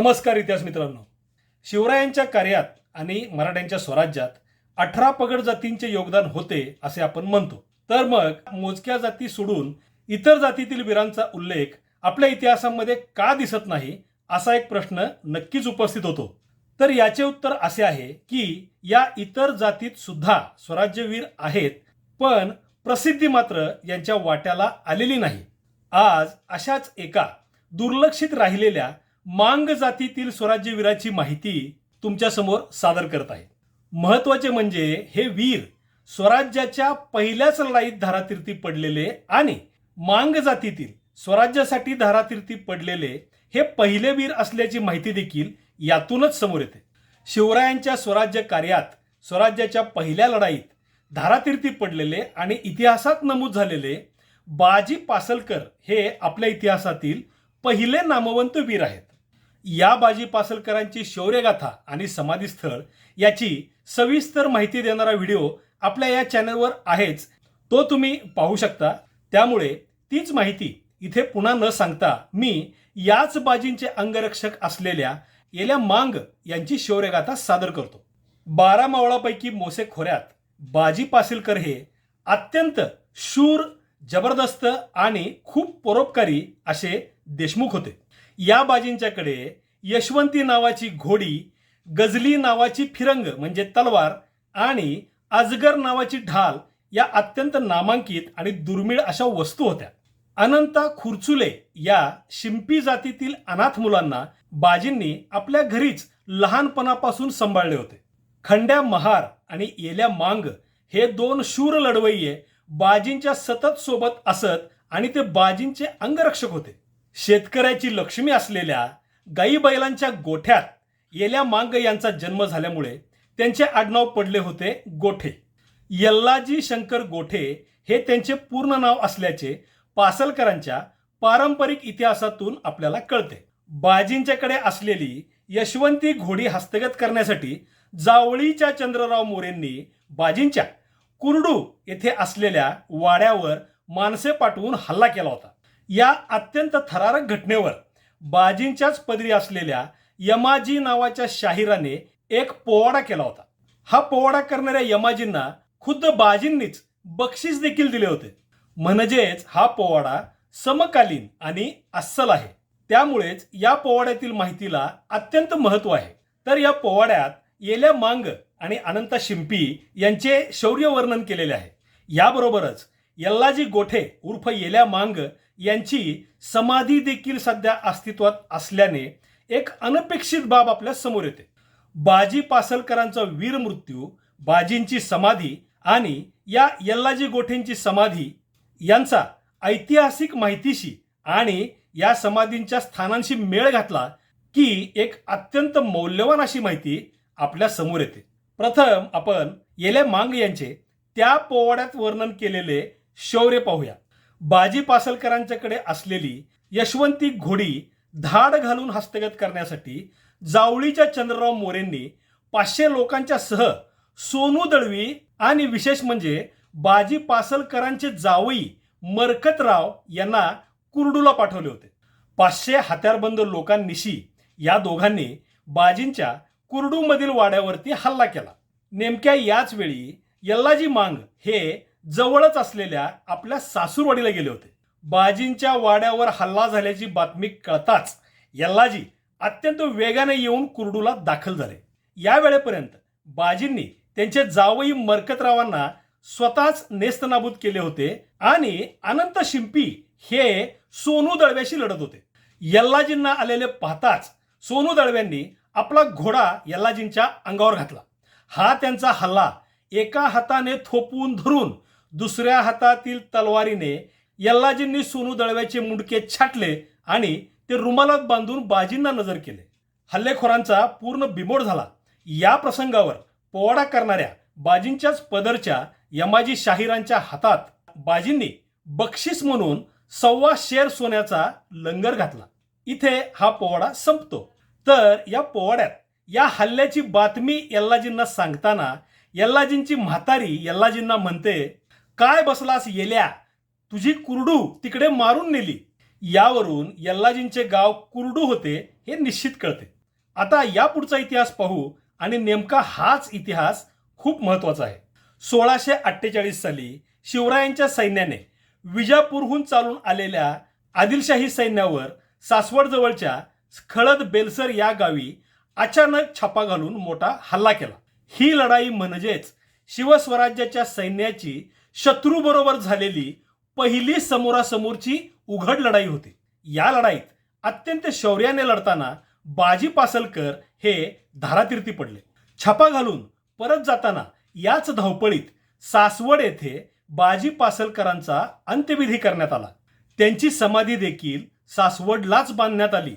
नमस्कार इतिहास मित्रांनो. शिवरायांच्या कार्यात आणि मराठ्यांच्या स्वराज्यात 18 पगड जातींचे योगदान होते असे आपण म्हणतो. तर मग मोजक्या जाती सोडून इतर जातीतील वीरांचा उल्लेख आपल्या इतिहासामध्ये का दिसत नाही असा एक प्रश्न नक्कीच उपस्थित होतो. तर याचे उत्तर असे आहे की या इतर जातीत सुद्धा स्वराज्यवीर आहेत, पण प्रसिद्धी मात्र यांच्या वाट्याला आलेली नाही. आज अशाच एका दुर्लक्षित राहिलेल्या मांग जातीतील स्वराज्यवीराची माहिती तुमच्या समोर सादर करत आहे. महत्वाचे म्हणजे हे वीर स्वराज्याच्या पहिल्याच लढाईत धारातीर्थी पडलेले आणि मांग जातीतील स्वराज्यासाठी धारातीर्थी पडलेले हे पहिले वीर असल्याची माहिती देखील यातूनच समोर येते. शिवरायांच्या स्वराज्य कार्यात स्वराज्याच्या पहिल्या लढाईत धारातीर्थी पडलेले आणि इतिहासात नमूद झालेले बाजी पासलकर हे आपल्या इतिहासातील पहिले नामवंत वीर आहेत. या बाजी पासलकरांची शौर्यगाथा आणि समाधीस्थळ याची सविस्तर माहिती देणारा व्हिडिओ आपल्या या चॅनलवर आहेच, तो तुम्ही पाहू शकता. त्यामुळे तीच माहिती इथे पुन्हा न सांगता मी याच बाजींचे अंगरक्षक असलेल्या येल्या मांग यांची शौर्यगाथा सादर करतो. 12 मावळापैकी मोसे खोऱ्यात बाजी पासलकर हे अत्यंत शूर, जबरदस्त आणि खूप परोपकारी असे देशमुख होते. या बाजींच्याकडे यशवंती नावाची घोडी, गजली नावाची फिरंग म्हणजे तलवार आणि अजगर नावाची ढाल या अत्यंत नामांकित आणि दुर्मिळ अशा वस्तू होत्या. अनंता खुर्चुले या शिंपी जातीतील अनाथ मुलांना बाजींनी आपल्या घरीच लहानपणापासून सांभाळले होते. खंड्या महार आणि येल्या मांग हे 2 शूर लढवय्ये बाजींच्या सतत सोबत असत आणि ते बाजींचे अंगरक्षक होते. शेतकऱ्याची लक्ष्मी असलेल्या गाई बैलांच्या गोठ्यात येल्या मांग यांचा जन्म झाल्यामुळे त्यांचे आडनाव पडले होते गोठे. यल्लाजी शंकर गोठे हे त्यांचे पूर्ण नाव असल्याचे पासलकरांच्या पारंपरिक इतिहासातून आपल्याला कळते. बाजींच्याकडे असलेली यशवंती घोडी हस्तगत करण्यासाठी जावळीच्या चंद्रराव मोरेंनी बाजींच्या कुरडू येथे असलेल्या वाड्यावर माणसे पाठवून हल्ला केला होता. या अत्यंत थरारक घटनेवर बाजींच्याच पदरी असलेल्या यमाजी नावाच्या शाहिराने एक पोवाडा केला होता. हा पोवाडा करणाऱ्या यमाजींना खुद्द बाजींनीच बक्षीस देखील दिले होते. म्हणजेच हा पोवाडा समकालीन आणि अस्सल आहे. त्यामुळेच या पोवाड्यातील माहितीला अत्यंत महत्व आहे. तर या पोवाड्यात येल्या मांग आणि अनंता शिंपी यांचे शौर्य वर्णन केलेले आहे. याबरोबरच यल्लाजी गोठे उर्फ येल्या मांग यांची समाधी देखील सध्या अस्तित्वात असल्याने एक अनपेक्षित बाब आपल्या समोर येते. बाजी पासलकरांचा वीर मृत्यू, बाजींची समाधी आणि या यल्लाजी गोठेंची समाधी यांचा ऐतिहासिक माहितीशी आणि या समाधींच्या स्थानांशी मेळ घातला की एक अत्यंत मौल्यवान अशी माहिती आपल्या समोर येते. प्रथम आपण येल्या मांग यांचे त्या पोवाड्यात वर्णन केलेले शौर्य पाहूया. बाजी पासलकरांच्याकडे असलेली यशवंती घोडी धाड घालून हस्तगत करण्यासाठी जावळीच्या चंद्रराव मोरेंनी 500 लोकांच्या सह सोनू दळवी आणि विशेष म्हणजे बाजी पासलकरांचे जावई मरकतराव यांना कुरडूला पाठवले होते. 500 हत्यारबंद लोकांनिशी या दोघांनी बाजींच्या कुरडूमधील वाड्यावरती हल्ला केला. नेमक्या याच वेळी यल्लाजी मांग हे जवळच असलेल्या आपल्या सासूरवाडीला गेले होते. बाजींच्या वाड्यावर हल्ला झाल्याची बातमी कळताच यल्लाजी अत्यंत वेगाने येऊन कुरडूला दाखल झाले. या वेळेपर्यंत बाजींनी त्यांचे जावई मरकतरावांना स्वतःच नेस्तनाबूत केले होते आणि अनंत शिंपी हे सोनू दळव्याशी लढत होते. यल्लाजींना आलेले पाहताच सोनू दळव्यांनी आपला घोडा यल्लाजींच्या अंगावर घातला. हा त्यांचा हल्ला एका हाताने थोपवून धरून दुसऱ्या हातातील तलवारीने यल्लाजींनी सोनू दळव्याचे मुंडके छाटले आणि ते रुमालात बांधून बाजींना नजर केले. हल्लेखोरांचा पूर्ण बिमोड झाला. या प्रसंगावर पोवाडा करणाऱ्या बाजींच्याच पदरच्या यमाजी शाहिरांच्या हातात बाजींनी बक्षीस म्हणून 1.25 शेर सोन्याचा लंगर घातला. इथे हा पोवाडा संपतो. तर या पोवाड्यात या हल्ल्याची बातमी यल्लाजींना सांगताना यल्लाजींची म्हातारी यल्लाजींना म्हणते, काय बसलास येल्या, तुझी कुरडू तिकडे मारून नेली. यावरून यल्लाजींचे गाव कुरडू होते हे निश्चित कळते. आता या पुढचा इतिहास पाहू आणि नेमका हाच इतिहास खूप महत्वाचा आहे. 1648 साली शिवरायांच्या सैन्याने विजापूरहून चालून आलेल्या आदिलशाही सैन्यावर सासवड जवळच्या खळद बेलसर या गावी अचानक छापा घालून मोठा हल्ला केला. ही लढाई म्हणजेच शिवस्वराज्याच्या सैन्याची शत्रूबरोबर झालेली पहिली समोरासमोरची उघड लढाई होती. या लढाईत अत्यंत शौर्याने लढताना बाजी पासलकर हे धारातीर्थी पडले. छापा घालून परत जाताना याच धावपळीत सासवड येथे बाजी पासलकरांचा अंत्यविधी करण्यात आला. त्यांची समाधी देखील सासवडलाच बांधण्यात आली.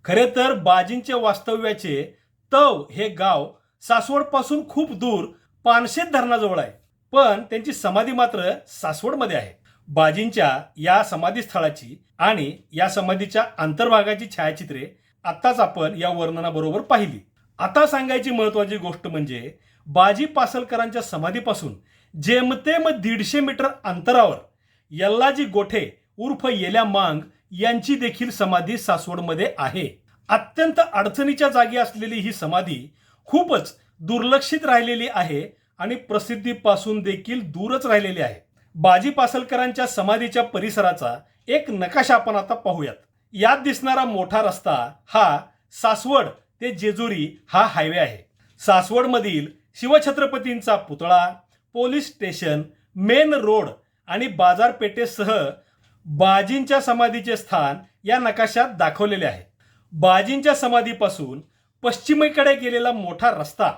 खरे तर बाजींच्या वास्तव्याचे तव हे गाव सासवडपासून खूप दूर पानशेत धरणाजवळ आहे, पण त्यांची समाधी मात्र सासवडमध्ये आहे. बाजींच्या या समाधी स्थळाची आणि या समाधीच्या अंतर्भागाची छायाचित्रे आत्ताच आपण या वर्णनाबरोबर पाहिली. आता सांगायची महत्वाची गोष्ट म्हणजे बाजी पासलकरांच्या समाधीपासून जेमतेम 150 मीटर अंतरावर यल्लाजी गोठे उर्फ येल्या मांग यांची देखील समाधी सासवडमध्ये आहे. अत्यंत अडचणीच्या जागी असलेली ही समाधी खूपच दुर्लक्षित राहिलेली आहे आणि प्रसिद्धीपासून देखील दूरच राहिलेली आहे. बाजी पासलकरांच्या समाधीच्या परिसराचा एक नकाशा आपण आता पाहूयात. यात दिसणारा मोठा रस्ता हा सासवड ते जेजुरी हा हायवे आहे. सासवडमधील शिवछत्रपतींचा पुतळा, पोलीस स्टेशन, मेन रोड आणि बाजारपेठेसह बाजींच्या समाधीचे स्थान या नकाशात दाखवलेले आहे. बाजींच्या समाधीपासून पश्चिमेकडे गेलेला मोठा रस्ता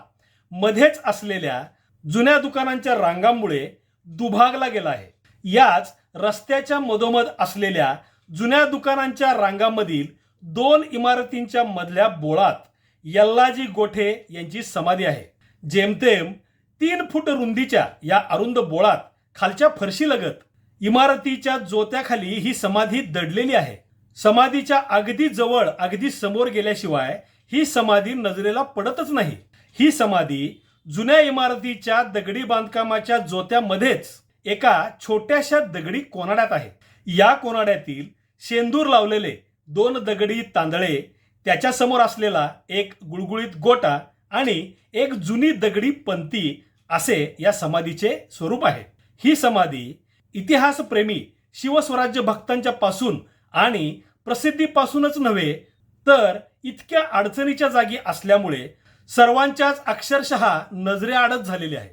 मध्येच असलेल्या जुन्या दुकानांच्या रांगांमुळे दुभागला गेला आहे. याच रस्त्याच्या मधोमध असलेल्या जुन्या दुकानांच्या रांगांमधील 2 इमारतींच्या मधल्या बोळात यल्लाजी गोठे यांची समाधी आहे. जेमतेम 3 फूट रुंदीच्या या अरुंद बोळात खालच्या फरशीलगत इमारतीच्या जोत्याखाली ही समाधी दडलेली आहे. समाधीच्या अगदी जवळ अगदी समोर गेल्याशिवाय ही समाधी नजरेला पडतच नाही. ही समाधी जुन्या इमारतीच्या दगडी बांधकामाच्या जोत्यामध्येच एका छोट्याशा दगडी कोनाड्यात आहे. या कोनाड्यातील शेंदूर लावलेले 2 दगडी तांदळे, त्याच्या समोर असलेला एक गुळगुळीत गोटा आणि एक जुनी दगडी पंती असे या समाधीचे स्वरूप आहे. ही समाधी इतिहासप्रेमी शिवस्वराज्य भक्तांच्या पासून आणि प्रसिद्धीपासूनच नव्हे तर इतक्या अडचणीच्या जागी असल्यामुळे सर्वांच्याच अक्षरशः नजरेआडच झालेली आहे.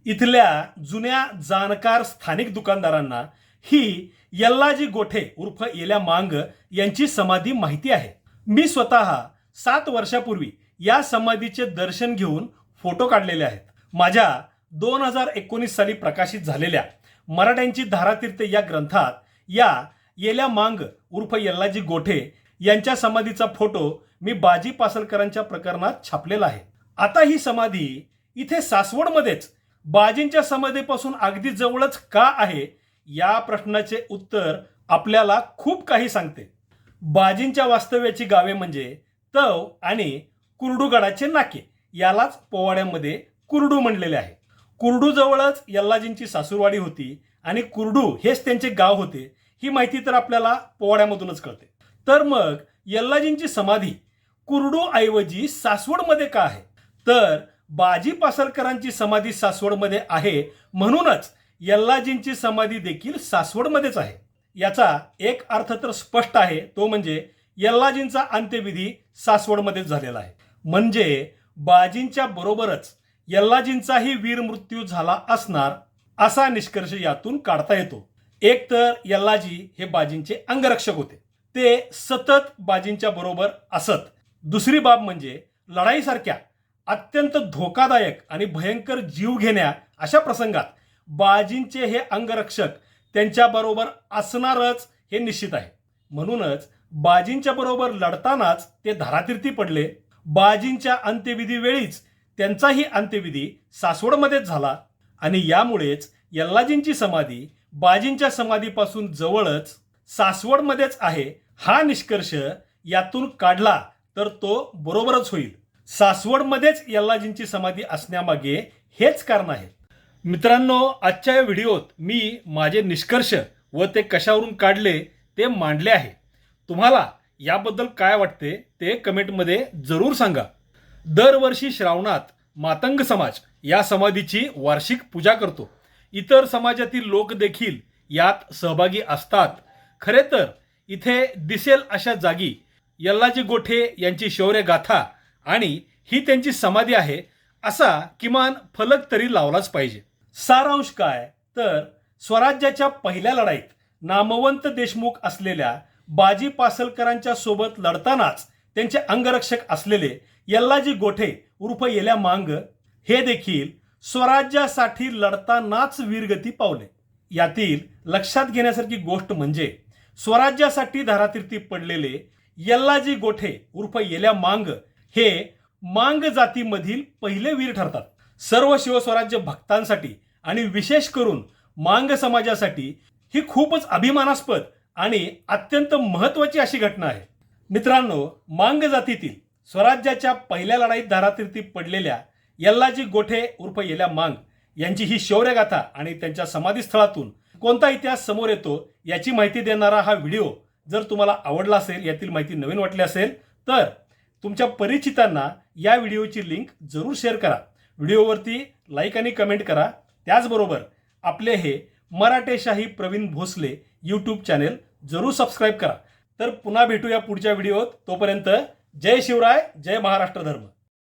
इथल्या जुन्या जाणकार स्थानिक दुकानदारांना ही यल्लाजी गोठे उर्फ येल्या मांग यांची समाधी माहिती आहे. मी स्वतः 7 वर्षापूर्वी या समाधीचे दर्शन घेऊन फोटो काढलेले आहेत. माझ्या 2019 साली प्रकाशित झालेल्या मराठ्यांची धारातीर्थ या ग्रंथात या येल्या मांग उर्फ यल्लाजी गोठे यांच्या समाधीचा फोटो मी बाजी पासलकरांच्या प्रकरणात छापलेला आहे. आता ही समाधी इथे सासवडमध्येच बाजींच्या समाधीपासून अगदी जवळच का आहे या प्रश्नाचे उत्तर आपल्याला खूप काही सांगते. बाजींच्या वास्तव्याची गावे म्हणजे तव आणि कुरडूगडाचे नाके, यालाच पोवाड्यामध्ये कुरडू म्हणलेले आहे. कुरडू जवळच यल्लाजींची सासूरवाडी होती आणि कुरडू हेच त्यांचे गाव होते. ही माहिती तर आपल्याला पोवाड्यामधूनच कळते. तर मग यल्लाजींची समाधी कुरडू ऐवजी सासवडमध्ये का आहे? तर बाजी पासलकरांची समाधी सासवडमध्ये आहे म्हणूनच यल्लाजींची समाधी देखील सासवडमध्येच आहे. याचा एक अर्थ तर स्पष्ट आहे, तो म्हणजे यल्लाजींचा अंत्यविधी सासवडमध्येच झालेला आहे. म्हणजे बाजींच्या बरोबरच यल्लाजींचाही वीर मृत्यू झाला असणार असा निष्कर्ष यातून काढता येतो. एक तर यल्लाजी हे बाजींचे अंगरक्षक होते, ते सतत बाजींच्या बरोबर असत. दुसरी बाब म्हणजे लढाईसारख्या अत्यंत धोकादायक आणि भयंकर जीव घेण्या अशा प्रसंगात बाजींचे हे अंगरक्षक त्यांच्याबरोबर असणारच हे निश्चित आहे. म्हणूनच बाजींच्या बरोबर लढतानाच ते धारातीर्थी पडले. बाजींच्या अंत्यविधी वेळीच त्यांचाही अंत्यविधी सासवडमध्येच झाला आणि यामुळेच यल्लाजींची समाधी बाजींच्या समाधीपासून जवळच सासवडमध्येच आहे हा निष्कर्ष यातून काढला तर तो बरोबरच होईल. सासवडमध्येच यल्लाजींची समाधी असण्यामागे हेच कारण आहे. मित्रांनो, आजच्या या व्हिडिओत मी माझे निष्कर्ष व ते कशावरून काढले ते मांडले आहे. तुम्हाला याबद्दल काय वाटते ते कमेंटमध्ये जरूर सांगा. दरवर्षी श्रावणात मातंग समाज या समाधीची वार्षिक पूजा करतो. इतर समाजातील लोक देखील यात सहभागी असतात. खरे तर इथे दिसेल अशा जागी यल्लाजी गोठे यांची शौर्य गाथा आणि ही त्यांची समाधी आहे असा किमान फलक तरी लावलाच पाहिजे. सारांश काय तर स्वराज्याच्या पहिल्या लढाईत नामवंत देशमुख असलेल्या बाजी पासलकरांच्या सोबत लढतानाच त्यांचे अंगरक्षक असलेले यल्लाजी गोठे उर्फ येल्या मांग हे देखील स्वराज्यासाठी लढतानाच वीरगती पावले. यातील लक्षात घेण्यासारखी गोष्ट म्हणजे स्वराज्यासाठी धारातीर्थी पडलेले यल्लाजी गोठे उर्फ येल्या मांग हे मांग जातीमधील पहिले वीर ठरतात. सर्व शिवस्वराज्य भक्तांसाठी आणि विशेष करून मांग समाजासाठी ही खूपच अभिमानास्पद आणि अत्यंत महत्त्वाची अशी घटना आहे. मित्रांनो, मांग जातीतील स्वराज्याच्या पहिल्या लढाईत धारातीर्थी पडलेल्या यल्लाजी गोठे उर्फ येल्या मांग यांची ही शौर्यगाथा आणि त्यांच्या समाधीस्थळातून कोणता इतिहास समोर येतो याची माहिती देणारा हा व्हिडिओ जर तुम्हाला आवडला असेल, यातील माहिती नवीन वाटली असेल तर तुमच्या परिचितांना या व्हिडिओची लिंक जरूर शेअर करा. व्हिडिओवरती लाईक आणि कमेंट करा. त्याचबरोबर आपले हे मराठेशाही प्रवीण भोसले यूट्यूब चॅनेल जरूर सबस्क्राईब करा. तर पुन्हा भेटूया पुढच्या व्हिडिओत. तोपर्यंत जय शिवराय, जय महाराष्ट्र धर्म.